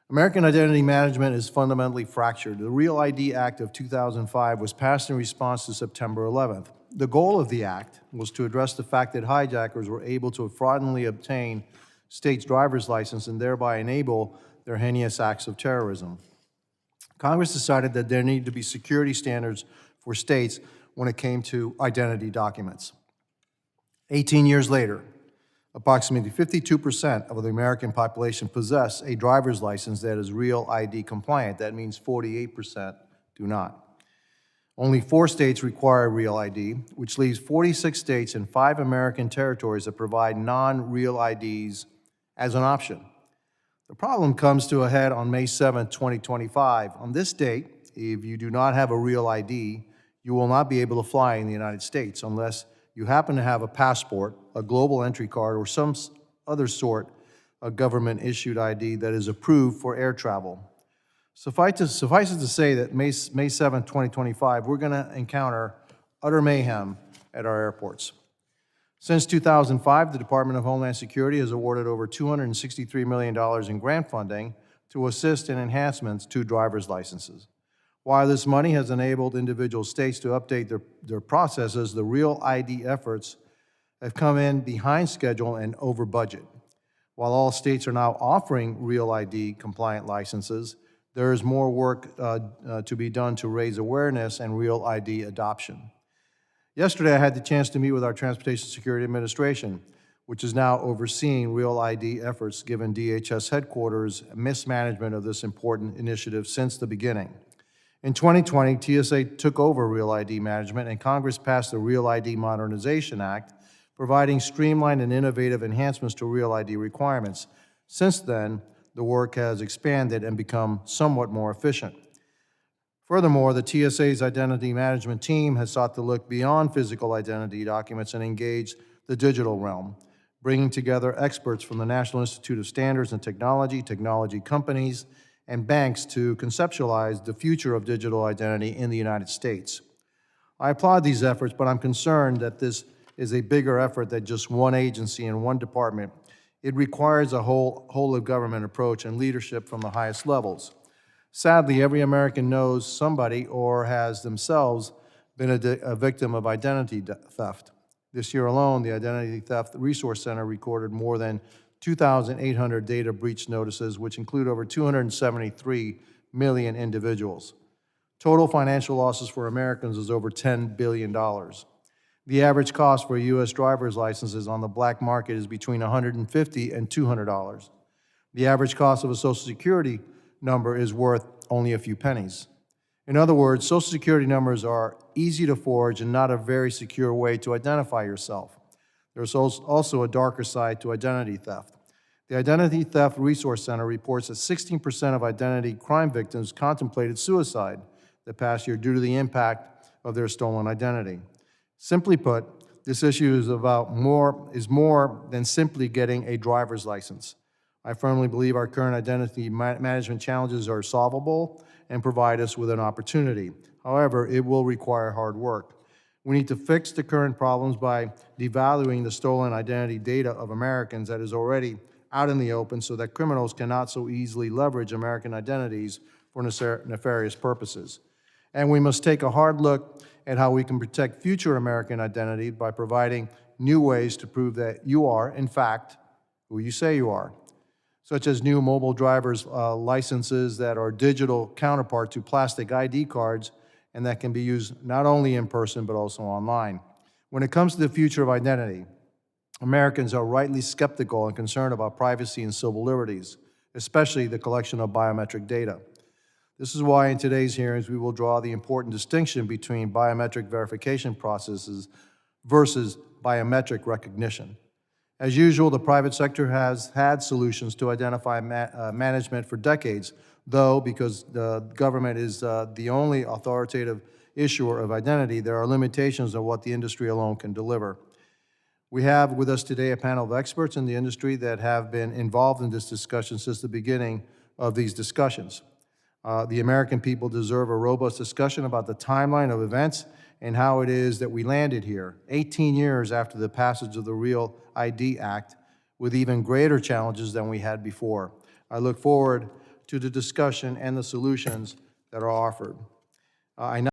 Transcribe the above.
American identity management is fundamentally fractured. The Real ID Act of 2005 was passed in response to September 11th. The goal of the act was to address the fact that hijackers were able to fraudulently obtain states' driver's license and thereby enable their heinous acts of terrorism. Congress decided that there needed to be security standards for states when it came to identity documents. 18 years later, approximately 52% of the American population possess a driver's license that is Real ID compliant. That means 48% do not. Only 4 states require Real ID, which leaves 46 states and 5 American territories that provide non-Real IDs as an option. The problem comes to a head on May 7, 2025. On this date, if you do not have a Real ID, you will not be able to fly in the United States unless you happen to have a passport, a global entry card, or some other sort of government-issued ID that is approved for air travel. Suffice it to say that May 7, 2025, we're going to encounter utter mayhem at our airports. Since 2005, the Department of Homeland Security has awarded over $263 million in grant funding to assist in enhancements to driver's licenses. While this money has enabled individual states to update their processes, the Real ID efforts have come in behind schedule and over budget. While all states are now offering Real ID compliant licenses, there is more work to be done to raise awareness and Real ID adoption. Yesterday, I had the chance to meet with our Transportation Security Administration, which is now overseeing Real ID efforts given DHS headquarters mismanagement of this important initiative since the beginning. In 2020, TSA took over Real ID management, and Congress passed the Real ID Modernization Act, providing streamlined and innovative enhancements to Real ID requirements. Since then, the work has expanded and become somewhat more efficient. Furthermore, the TSA's identity management team has sought to look beyond physical identity documents and engage the digital realm, bringing together experts from the National Institute of Standards and Technology, technology companies, and banks to conceptualize the future of digital identity in the United States. I applaud these efforts, but I'm concerned that this is a bigger effort than just one agency and one department. It requires a whole-of-government approach and leadership from the highest levels. Sadly, every American knows somebody or has themselves been a victim of identity theft. This year alone, the Identity Theft Resource Center recorded more than 2,800 data breach notices, which include over 273 million individuals. Total financial losses for Americans is over $10 billion. The average cost for a U.S. driver's license on the black market is between $150 and $200. The average cost of a Social Security number is worth only a few pennies. In other words, Social Security numbers are easy to forge and not a very secure way to identify yourself. There's also a darker side to identity theft. The Identity Theft Resource Center reports that 16% of identity crime victims contemplated suicide the past year due to the impact of their stolen identity. Simply put, this issue is more than simply getting a driver's license. I firmly believe our current identity management challenges are solvable and provide us with an opportunity. However, it will require hard work. We need to fix the current problems by devaluing the stolen identity data of Americans that is already out in the open so that criminals cannot so easily leverage American identities for nefarious purposes. And we must take a hard look at how we can protect future American identity by providing new ways to prove that you are, in fact, who you say you are, such as new mobile driver's licenses that are digital counterpart to plastic ID cards and that can be used not only in person but also online. When it comes to the future of identity, Americans are rightly skeptical and concerned about privacy and civil liberties, especially the collection of biometric data. This is why in today's hearings we will draw the important distinction between biometric verification processes versus biometric recognition. As usual, the private sector has had solutions to identify management for decades, though because the government is the only authoritative issuer of identity, there are limitations on what the industry alone can deliver. We have with us today a panel of experts in the industry that have been involved in this discussion since the beginning of these discussions. The American people deserve a robust discussion about the timeline of events and how it is that we landed here, 18 years after the passage of the Real ID Act, with even greater challenges than we had before. I look forward to the discussion and the solutions that are offered. I now